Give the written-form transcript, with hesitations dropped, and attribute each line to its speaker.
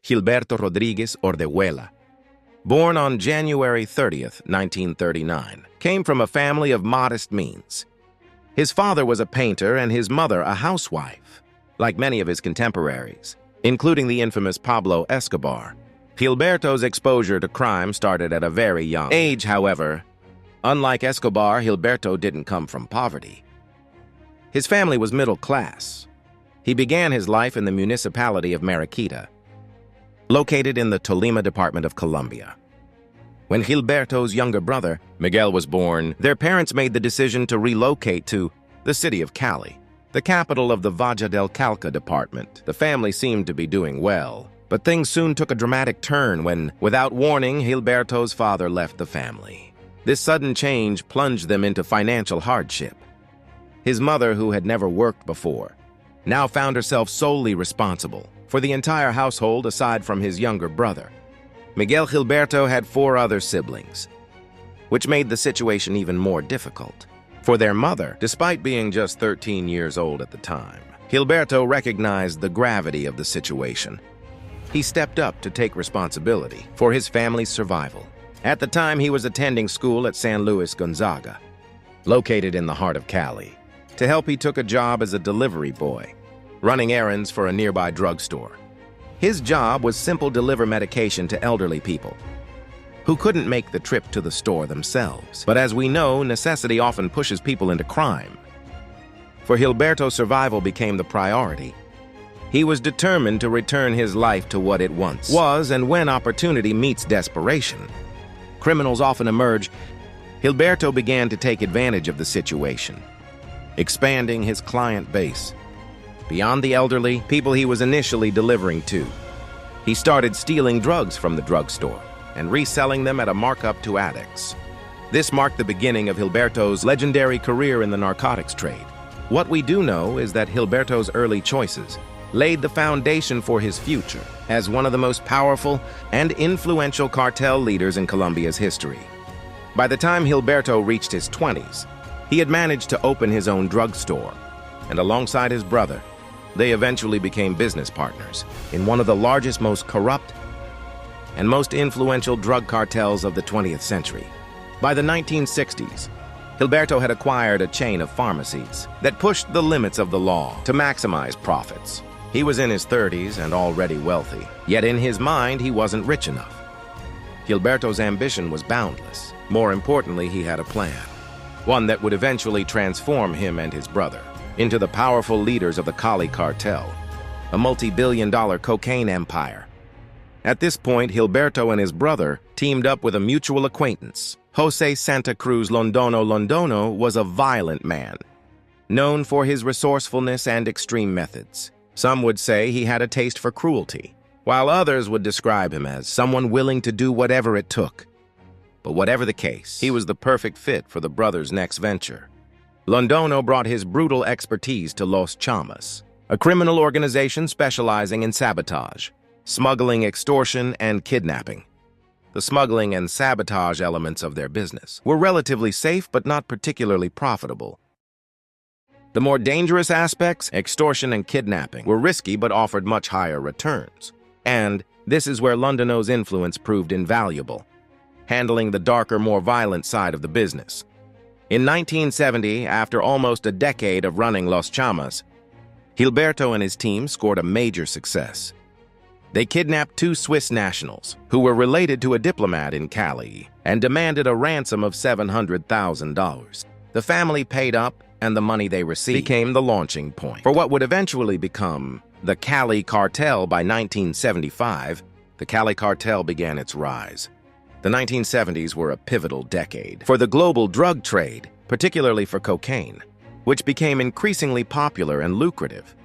Speaker 1: Gilberto Rodriguez Ordehuela, born on January 30th, 1939, came from a family of modest means. His father was a painter and his mother a housewife. Like many of his contemporaries, including the infamous Pablo Escobar, Gilberto's exposure to crime started at a very young age, however. Unlike Escobar, Gilberto didn't come from poverty. His family was middle class. He began his life in the municipality of Mariquita, located in the Tolima department of Colombia. When Gilberto's younger brother, Miguel, was born, their parents made the decision to relocate to the city of Cali, the capital of the Valle del Cauca department. The family seemed to be doing well, but things soon took a dramatic turn when, without warning, Gilberto's father left the family. This sudden change plunged them into financial hardship. His mother, who had never worked before, now found herself solely responsible for the entire household aside from his younger brother. Miguel Gilberto had 4 other siblings, which made the situation even more difficult. For their mother, despite being just 13 years old at the time, Gilberto recognized the gravity of the situation. He stepped up to take responsibility for his family's survival. At the time, he was attending school at San Luis Gonzaga, located in the heart of Cali. To help, he took a job as a delivery boy, running errands for a nearby drugstore. His job was simple: deliver medication to elderly people who couldn't make the trip to the store themselves. But as we know, necessity often pushes people into crime. For Gilberto, survival became the priority. He was determined to return his life to what it once was, and when opportunity meets desperation, criminals often emerge. Gilberto began to take advantage of the situation, expanding his client base beyond the elderly people he was initially delivering to. He started stealing drugs from the drugstore and reselling them at a markup to addicts. This marked the beginning of Gilberto's legendary career in the narcotics trade. What we do know is that Gilberto's early choices laid the foundation for his future as one of the most powerful and influential cartel leaders in Colombia's history. By the time Gilberto reached his 20s, he had managed to open his own drugstore, and alongside his brother, they eventually became business partners in one of the largest, most corrupt, and most influential drug cartels of the 20th century. By the 1960s, Gilberto had acquired a chain of pharmacies that pushed the limits of the law to maximize profits. He was in his 30s and already wealthy, yet in his mind he wasn't rich enough. Gilberto's ambition was boundless. More importantly, he had a plan, one that would eventually transform him and his brother into the powerful leaders of the Cali cartel, a multi-billion-dollar cocaine empire. At this point, Gilberto and his brother teamed up with a mutual acquaintance. Jose Santa Cruz Londono. Londono was a violent man, known for his resourcefulness and extreme methods. Some would say he had a taste for cruelty, while others would describe him as someone willing to do whatever it took. But whatever the case, he was the perfect fit for the brothers' next venture. Londono brought his brutal expertise to Los Chamas, a criminal organization specializing in sabotage, smuggling, extortion, and kidnapping. The smuggling and sabotage elements of their business were relatively safe but not particularly profitable. The more dangerous aspects, extortion and kidnapping, were risky but offered much higher returns. And this is where Londono's influence proved invaluable, handling the darker, more violent side of the business. In 1970, after almost a decade of running Los Chamas, Gilberto and his team scored a major success. They kidnapped 2 Swiss nationals who were related to a diplomat in Cali and demanded a ransom of $700,000. The family paid up, and the money they received became the launching point for what would eventually become the Cali Cartel. By 1975, the Cali Cartel began its rise. The 1970s were a pivotal decade for the global drug trade, particularly for cocaine, which became increasingly popular and lucrative.